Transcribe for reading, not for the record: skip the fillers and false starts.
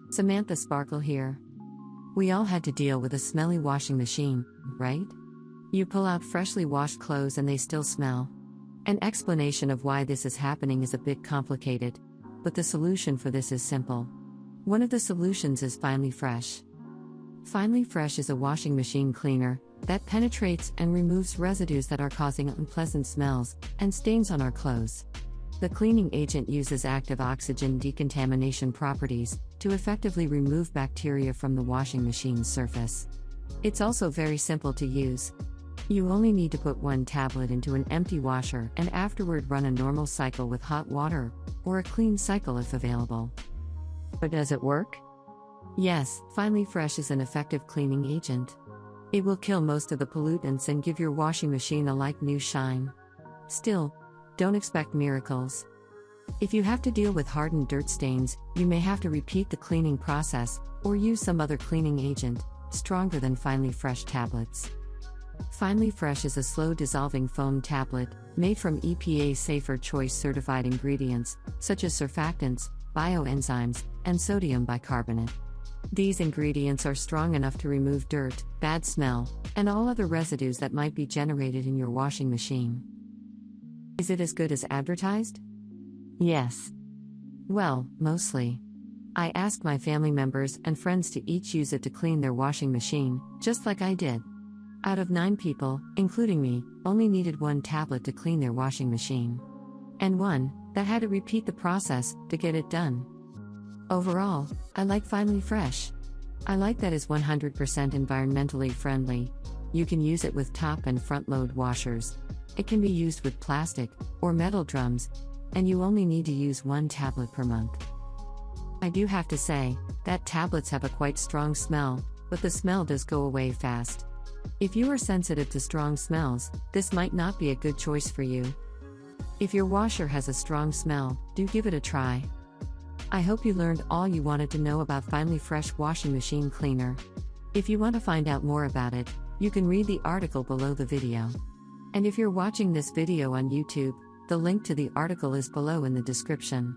Samantha Sparkle here. We all had to deal with a smelly washing machine, right? You pull out freshly washed clothes and they still smell. An explanation of why this is happening is a bit complicated, but the solution for this is simple. One of the solutions is Finally Fresh. Finally Fresh is a washing machine cleaner that penetrates and removes residues that are causing unpleasant smells and stains on our clothes. The cleaning agent uses active oxygen decontamination properties to effectively remove bacteria from the washing machine's surface. It's also very simple to use. You only need to put one tablet into an empty washer and afterward run a normal cycle with hot water, or a clean cycle if available. But does it work? Yes, Finally Fresh is an effective cleaning agent. It will kill most of the pollutants and give your washing machine a like new shine. Still, don't expect miracles. If you have to deal with hardened dirt stains, you may have to repeat the cleaning process, or use some other cleaning agent, stronger than Finally Fresh tablets. Finally Fresh is a slow-dissolving foam tablet, made from EPA Safer Choice certified ingredients, such as surfactants, bioenzymes, and sodium bicarbonate. These ingredients are strong enough to remove dirt, bad smell, and all other residues that might be generated in your washing machine. Is it as good as advertised? Yes. Well, mostly. I asked my family members and friends to each use it to clean their washing machine, just like I did. Out of 9 people, including me, only needed one tablet to clean their washing machine. And one that had to repeat the process to get it done. Overall, I like Finally Fresh. I like that it's 100% environmentally friendly. You can use it with top and front load washers. It can be used with plastic or metal drums, and you only need to use one tablet per month. I do have to say that tablets have a quite strong smell, but the smell does go away fast. If you are sensitive to strong smells, this might not be a good choice for you. If your washer has a strong smell, do give it a try. I hope you learned all you wanted to know about Finally Fresh washing machine cleaner. If you want to find out more about it, you can read the article below the video. And if you're watching this video on YouTube, the link to the article is below in the description.